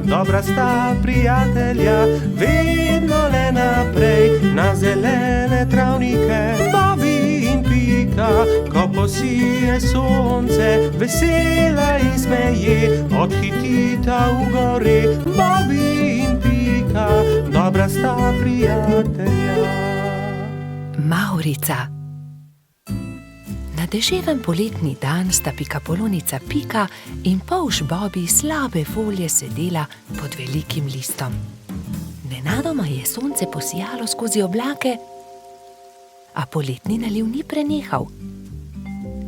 dobra sta prijatelja, vedno le naprej na zelene travnike. Bobby in Pika, ko posije sonce, vesela in smeje, odhitita v gori. Bobby in Pika, dobra sta prijatelja. Mavrica. Na deževen poletni dan sta pikapolonica Pika in polž Bobby slabe volje sedela pod velikim listom. Nenadoma je sonce posijalo skozi oblake, a poletni naliv ni prenehal.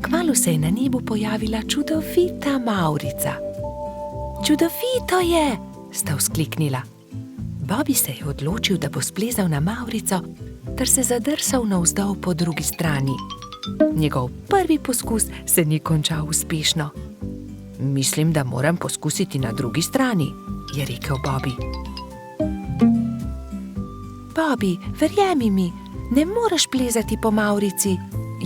Kmalu se je na nebu pojavila čudovita Mavrica. Čudovito je, sta vzkliknila. Bobby se je odločil, da bo splezal na Mavrico ter se zadrsal navzdol po drugi strani. Njegov prvi poskus se ni končal uspešno. Mislim, da moram poskusiti na drugi strani, je rekel Bobby. Bobby, verjemi mi, ne moreš plezati po Mavrici,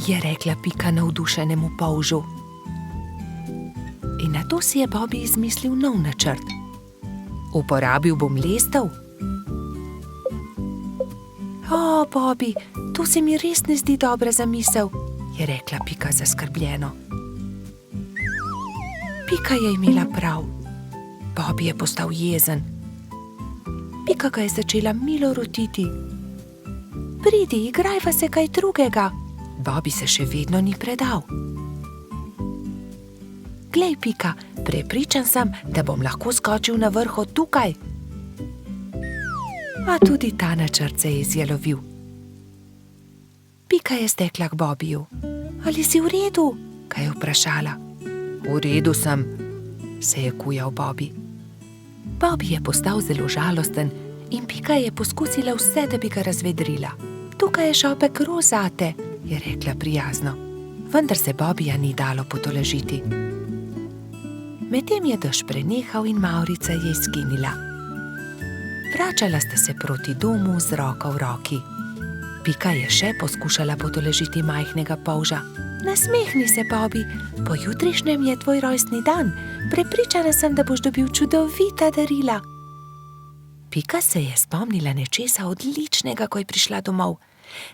je rekla Pika navdušenemu polžu. In nato si je Bobby izmislil nov načrt. Uporabil bom lestev. O, Bobby, to se mi res ne zdi dobra zamisel, je rekla Pika zaskrbljeno. Pika je imela prav. Bobby je postal jezen. Pika ga je začela milo rotiti. Pridi, igrajva se kaj drugega. Bobby se še vedno ni predal. Glej, Pika, prepričan sem, da bom lahko skočil na vrh od tukaj. A tudi ta načrt se je izjalovil. Pika je stekla k Bobbyju. Ali si v redu? Ga je vprašala. V redu sem, se je kujal Bobby. Bobby je postal zelo žalosten in Pika je poskusila vse, da bi ga razvedrila. Tukaj je šopek rož zate, je rekla prijazno. Vendar se Bobbyja ni dalo potolažiti. Medtem je dež prenehal in Mavrica je izginila. Vračala sta se proti domu z roko v roki. Pika je še poskušala potolažiti majhnega polža. Nasmehni se, Bobby, pojutrišnjem je tvoj rojstni dan. Prepričana sem, da boš dobil čudovita darila. Pika se je spomnila nečesa odličnega, ko je prišla domov.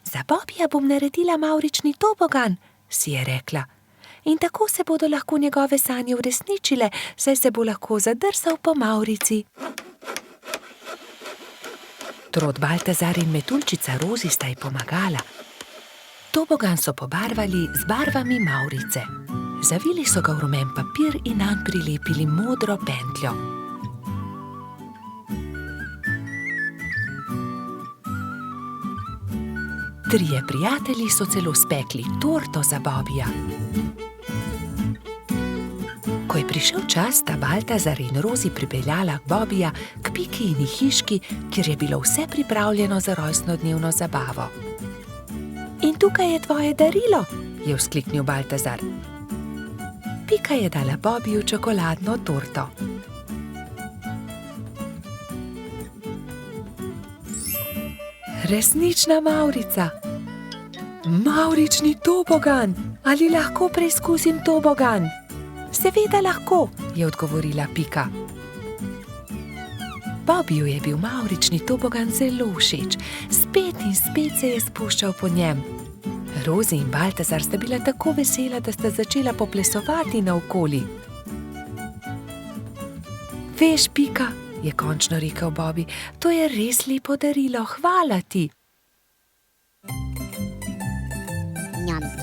Za Bobbyja bom naredila mavrični tobogan, si je rekla. In tako se bodo lahko njegove sanje uresničile, saj se bo lahko zadrsal po Mavrici. Trod Baltazar in metuljčica Rozi sta ji pomagala. Tobogan so pobarvali z barvami Mavrice. Zavili so ga v rumen papir in nanj prilepili modro pentljo. Trije prijatelji so celo spekli torto za Bobbyja. Ko je prišel čas, sta Baltazar in Rozi pripeljala Bobbyja k Pikini hiški, kjer je bilo vse pripravljeno za rojstnodnevno zabavo. In tukaj je tvoje darilo, je vzkliknil Baltazar. Pika je dala Bobbyju čokoladno torto. Resnična Mavrica. Mavrični tobogan. Ali lahko preizkusim tobogan? Seveda lahko, je odgovorila Pika. Bobbyju je bil mavrični tobogan zelo všeč. Spet in spet se je spuščal po njem. Rozi in Baltazar sta bila tako vesela, da sta začela poplesovati naokoli. Veš, Pika, je končno rekel Bobby, to je res lepo darilo, hvala ti.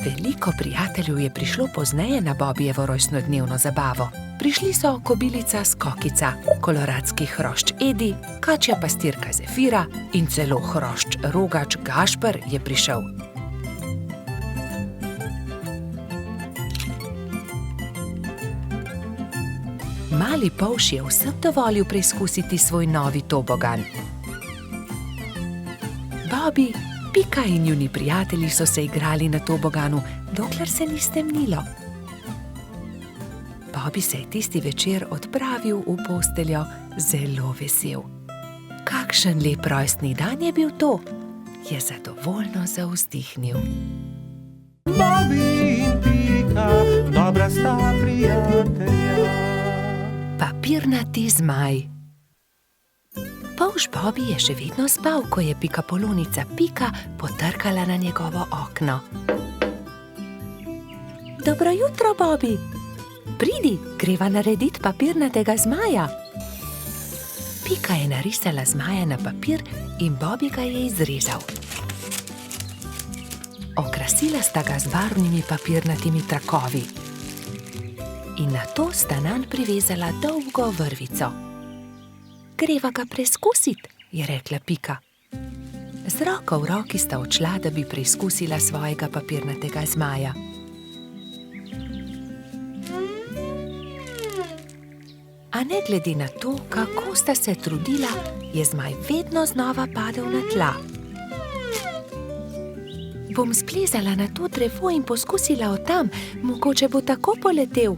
Veliko prijateljev je prišlo pozneje na Bobbyjevo rojstnodnevno zabavo. Prišli so kobilica Skokica, koloradski hrošč Edi, kačja pastirka Zefira in celo hrošč Rogač Gašper je prišel. Mali polž je vsem dovolil preizkusiti svoj novi tobogan. Bobby, Pika in njuni prijatelji so se igrali na toboganu, dokler se ni stemnilo. Bobby se je tisti večer odpravil v posteljo zelo vesel. Kakšen lep rojstni dan je bil to, je zadovoljno zavzdihnil. Bobby in Pika, dobra sta prijatelja. Papirnati zmaj. Polž Bobby je še vedno spal, ko je pikapolonica Pika potrkala na njegovo okno. Dobro jutro, Bobby. Pridi, greva narediti papirnatega zmaja. Pika je narisala zmaja na papir in Bobby ga je izrezal. Okrasila sta ga z barvnimi papirnatimi trakovi. In nato sta nanj privezala dolgo vrvico. Greva ga preizkusiti, je rekla Pika. Z roko v roki sta odšla, da bi preizkusila svojega papirnatega zmaja. A ne glede na to, kako sta se trudila, je zmaj vedno znova padel na tla. Bom splezala na to drevo in poskusila od tam, mogoče bo tako poletel.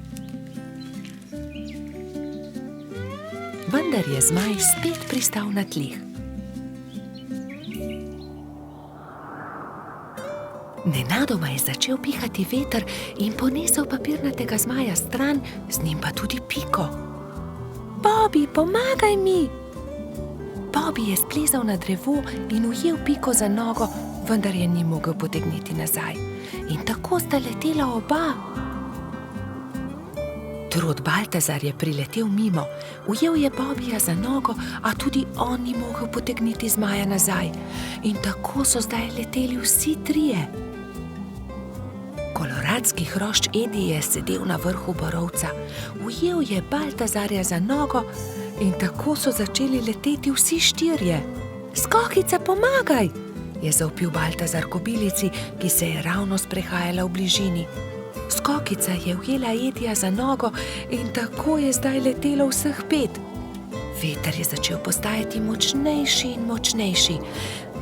Vendar je zmaj spet pristal na tleh. Nenadoma je začel pihati veter in ponesel papirnatega zmaja stran, z njim pa tudi Piko. Bobby, pomagaj mi! Bobby je splezal na drevo in ujel Piko za nogo, vendar je ni mogel potegniti nazaj. In tako sta letela oba. Trud Baltazar je priletel mimo, ujel je Bobbyja za nogo, a tudi on ni mogel potegniti zmaja nazaj. In tako so zdaj leteli vsi trije. Koloradski hrošč Edi je sedel na vrhu borovca, ujel je Baltazarja za nogo in tako so začeli leteti vsi štirje. Skokica, pomagaj! Je zavpil Baltazar kobilici, ki se je ravno sprehajala v bližini. Skokica je ujela Edija za nogo in tako je zdaj letelo vseh 5. Veter je začel postajati močnejši in močnejši.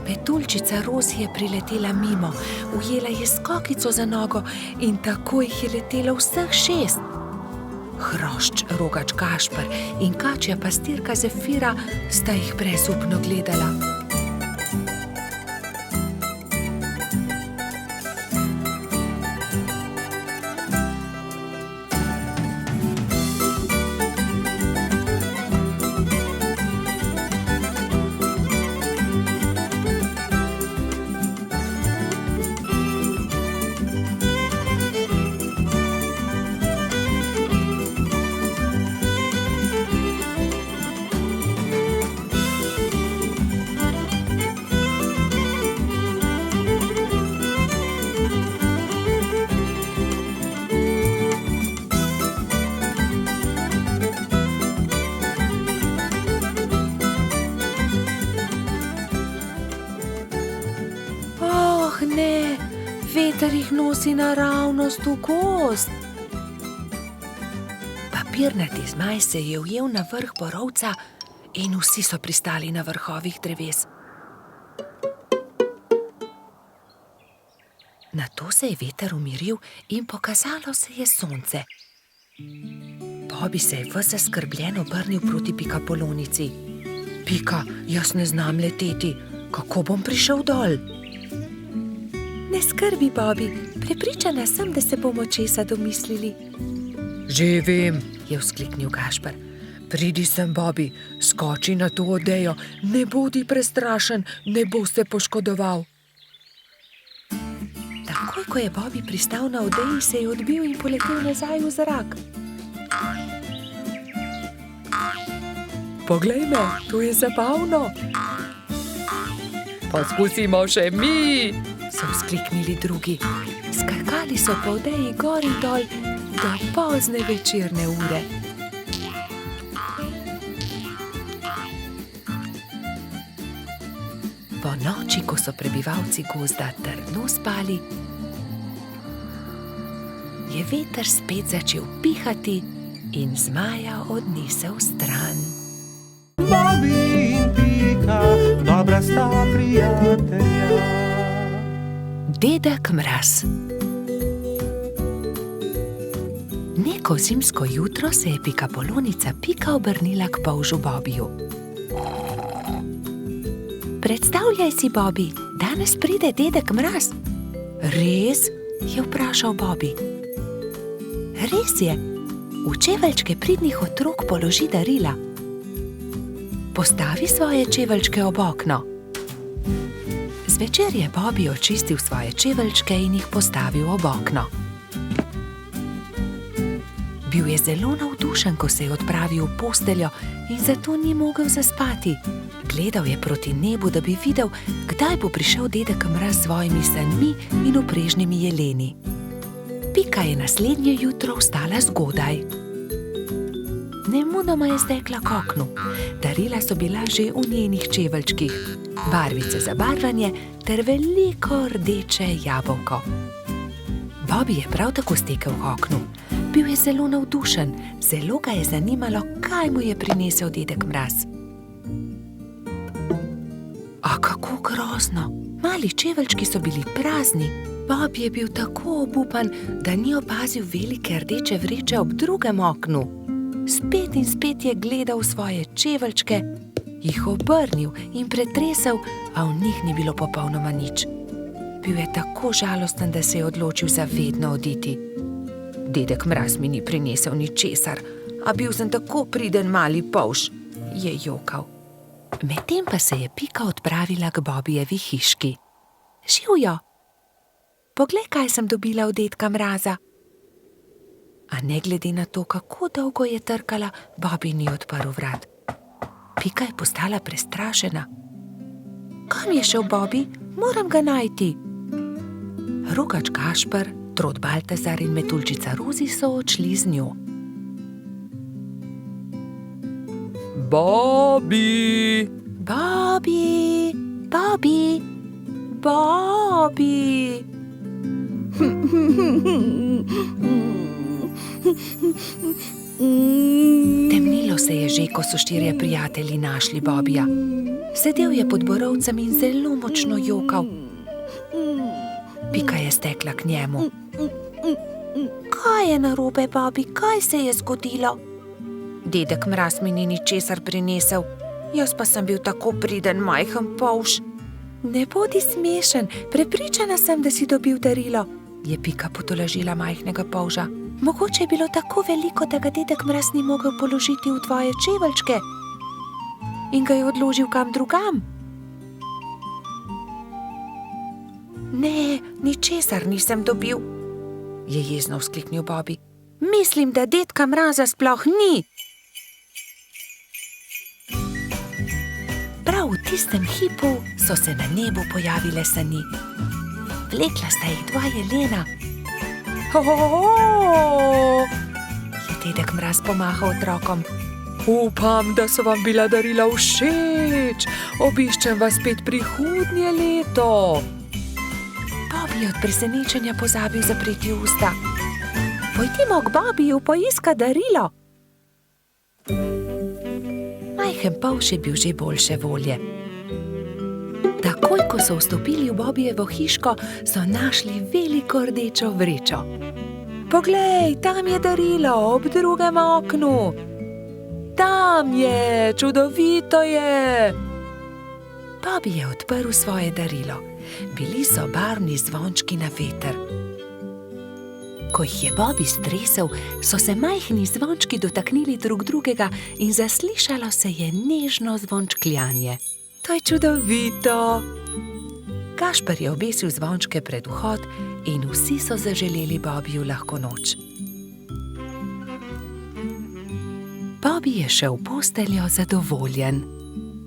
Petuljčica Rozi je priletela mimo, ujela je Skokico za nogo in tako jih je letelo vseh 6. Hrošč Rogač Gašper in kačja pastirka Zefira sta jih brezupno gledala. Ne, veter jih nosi naravnost v gozd. Papirnati zmaj se je ujel na vrh borovca in vsi so pristali na vrhovih dreves. Nato se je veter umiril in pokazalo se je sonce. Bobby se je ves zaskrbljen obrnil proti pikapolonici. Pika, jaz ne znam leteti, kako bom prišel dol? Ne skrbi, Bobby, prepričana sem, da se bomo česa domislili. Že vem, je vzkliknil Gašper. Pridi sem, Bobby, skoči na to odejo, ne bodi prestrašen, ne bo se poškodoval. Takoj, ko je Bobby pristal na odeji, se je odbil in poletel nazaj v zrak. Poglej me, to je zabavno. Poskusimo še mi, so vzkliknili drugi. Skakali so po odeji gor in dol do pozne večerne ure. Po noči, ko so prebivalci gozda trdno spali, je veter spet začel pihati in zmaja odnesel stran. Bobby in Pika, dobra sta prijatelja. Dedek Mraz. Neko zimsko jutro se je pikapolonica Pika obrnila k polžu Bobbyju. Predstavljaj si, Bobby, danes pride dedek Mraz. Res? Je vprašal Bobby. Res je, v čeveljčke pridnih otrok položi darila. Postavi svoje čeveljčke ob okno. Zvečer je Bobby očistil svoje čeveljčke in jih postavil ob okno. Bil je zelo navdušen, ko se je odpravil v posteljo in zato ni mogel zaspati. Gledal je proti nebu, da bi videl, kdaj bo prišel dedek Mraz s svojimi sanmi in uprežnimi jeleni. Pika je naslednje jutro vstala zgodaj. Nemudoma je stekla k oknu. Darila so bila že v njenih čeveljčkih, barvice za barvanje ter veliko rdeče jabolko. Bobby je prav tako stekel k oknu. Bil je zelo navdušen, zelo ga je zanimalo, kaj mu je prinesel dedek Mraz. A kako grozno! Mali čeveljčki so bili prazni. Bobby je bil tako obupan, da ni opazil velike rdeče vreče ob drugem oknu. Spet in spet je gledal v svoje čeveljčke, jih obrnil in pretresel, a v njih ni bilo popolnoma nič. Bil je tako žalosten, da se je odločil za vedno oditi. Dedek Mraz mi ni prinesel ničesar, a bil sem tako priden mali polž, je jokal. Medtem pa se je Pika odpravila k Bobbyjevi hiški. Živjo! Poglej, kaj sem dobila od dedka Mraza. A ne glede na to, kako dolgo je trkala, Bobby ni odprl vrat. Pika je postala prestrašena. Kam je šel Bobby? Moram ga najti. Rogač Gašper, Trod Baltazar in Metuljčica Rozi so odšli z njo. Bobby! Bobby! Bobby! Bobby! Temnilo se je že, ko so štirje prijatelji našli Bobbyja. Sedel je pod borovcem in zelo močno jokal. Pika je stekla k njemu. Kaj je narobe, Bobby? Kaj se je zgodilo? Dedek Mraz mi ni ničesar prinesel, jaz pa sem bil tako priden majhen polž. Ne bodi smešen, prepričana sem, da si dobil darilo, je Pika potolažila majhnega polža. Mogoče je bilo tako veliko, da ga dedek Mraz ni mogel položiti v tvoje čeveljčke in ga je odložil kam drugam. Ne, ničesar nisem dobil, je jezno vzkliknil Bobby. Mislim, da dedka Mraza sploh ni. Prav v tistem hipu so se na nebu pojavile sani. Vlekla sta jih dva jelena. Je dedek Mraz pomahal otrokom. Upam, da so vam bila darila všeč. Obiščem vas spet prihodnje leto. Bobby je od presenečenja pozabil zapreti usta. Pojdimo k Bobbyju poiskat darilo. Majhen polž je bil že boljše volje. Takoj, ko so vstopili v Bobbyjevo hiško, so našli veliko rdečo vrečo. Poglej, tam je darilo ob drugem oknu. Tam je, čudovito je. Bobby je odprl svoje darilo. Bili so barvni zvončki na veter. Ko jih je Bobby stresel, so se majhni zvončki dotaknili drug drugega in zaslišalo se je nežno zvončkljanje. To je čudovito. Gašper je obesil zvončke pred vhod in vsi so zaželeli Bobbyju lahko noč. Bobby je šel v posteljo zadovoljen.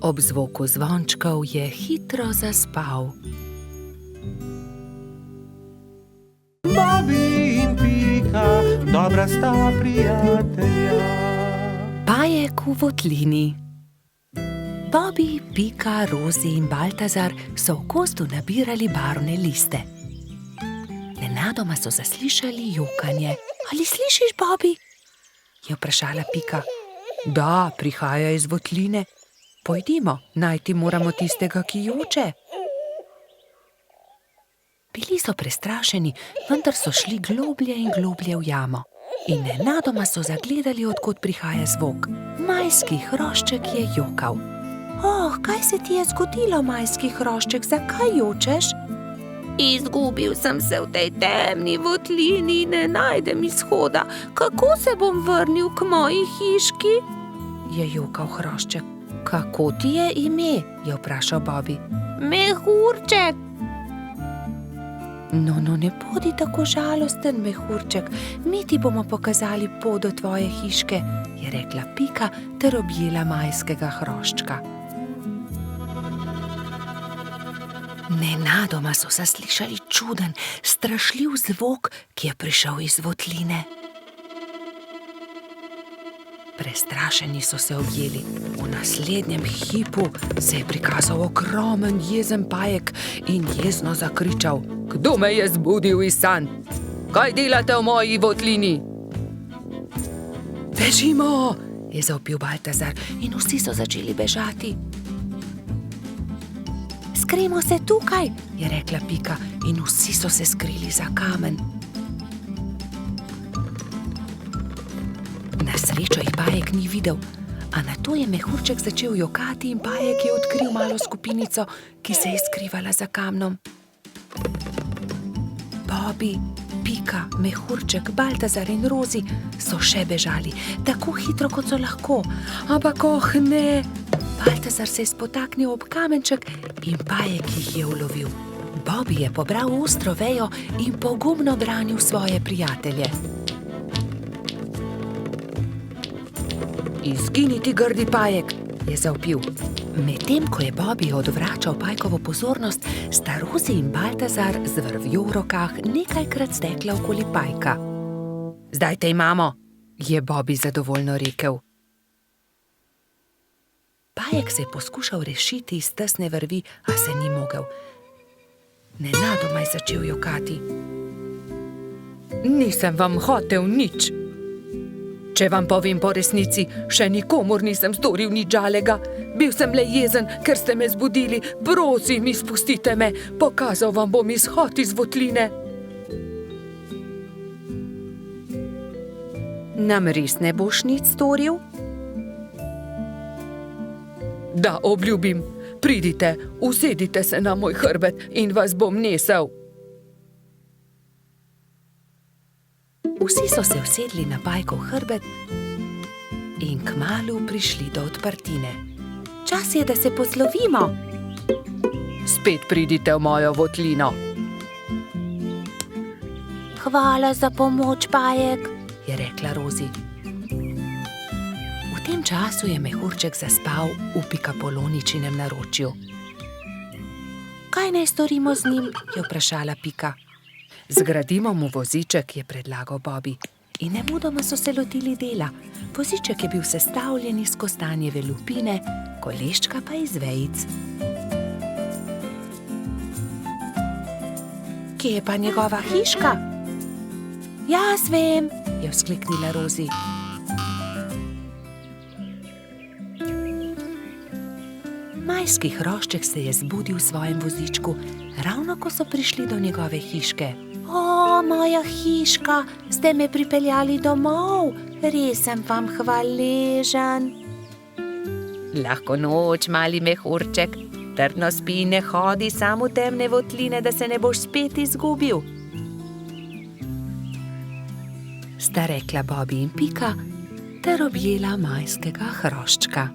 Ob zvoku zvončkov je hitro zaspal. Bobby in Pika, dobra sta prijatelja. Bajek v votlini. Bobby, Pika, Rozi in Baltazar so v gozdu nabirali barvne liste. Nenadoma so zaslišali jokanje. Ali slišiš, Bobby? Je vprašala Pika. Da, prihaja iz votline. Pojdimo, najti moramo tistega, ki joče. Bili so prestrašeni, vendar so šli globlje in globlje v jamo. In nenadoma so zagledali, od kod prihaja zvok. Majski hrošček je jokal. Oh, kaj se ti je zgodilo, majski hrošček, zakaj jočeš? Izgubil sem se v tej temni votlini in ne najdem izhoda. Kako se bom vrnil k moji hiški? Je jokal hrošček. Kako ti je ime? Je vprašal Bobby. Mehurček. No, ne bodi tako žalosten, mehurček. Mi ti bomo pokazali pot do tvoje hiške, je rekla Pika ter objela majskega hroščka. Nenadoma so zaslišali čuden, strašljiv zvok, ki je prišel iz votline. Prestrašeni so se objeli. V naslednjem hipu se je prikazal ogromen jezen pajek in jezno zakričal: Kdo me je zbudil iz sanj? Kaj delate v moji votlini? Bežimo, je zavpil Baltazar in vsi so začeli bežati. Skrijmo se tukaj, je rekla Pika in vsi so se skrili za kamen. Na srečo jih pajek ni videl, a nato je mehurček začel jokati in pajek je odkril malo skupinico, ki se je skrivala za kamnom. Bobby, Pika, mehurček, Baltazar in Rozi so še bežali, tako hitro, kot so lahko. Ampak ne! Baltazar se je spotaknil ob kamenček in pajek jih je ulovil. Bobby je pobral ostro vejo in pogumno branil svoje prijatelje. Izgini ti, grdi pajek, je zavpil. Medtem ko je Bobby odvračal pajkovo pozornost, sta Rozi in Baltazar z vrvjo v rokah nekajkrat stekla okoli pajka. Zdaj te imamo, je Bobby zadovoljno rekel. Pajek se je poskušal rešiti iz tesne vrvi, a se ni mogel. Nenadoma je začel jokati. Nisem vam hotel nič. Če vam povem po resnici, še nikomur nisem storil nič žalega. Bil sem le jezen, ker ste me zbudili. Prosim, izpustite me, pokazal vam bom izhod iz votline. Nam res ne boš nič storil? Da, obljubim. Pridite, usedite se na moj hrbet in vas bom nesel. Vsi so se usedli na pajkov hrbet in kmalu prišli do odprtine. Čas je, da se poslovimo. Spet pridite v mojo votlino. Hvala za pomoč, pajek, je rekla Rozi. V tem času je mehurček zaspal v Pikapoloničinem naročju. Kaj naj storimo z njim, je vprašala Pika. Zgradimo mu voziček, je predlagal Bobby. In nemudoma so se lotili dela. Voziček je bil sestavljen iz kostanjeve lupine, koleščka pa iz vejic. Kje je pa njegova hiška? Jaz vem, je vzkliknila Rozi. Majski hrošček se je zbudil v svojem vozičku, ravno ko so prišli do njegove hiške. O, moja hiška, ste me pripeljali domov, res sem vam hvaležen. Lahko noč, mali mehurček, trdno spi in ne hodi samo v temne votline, da se ne boš spet izgubil. Sta rekla Bobby in Pika ter objela majskega hroščka.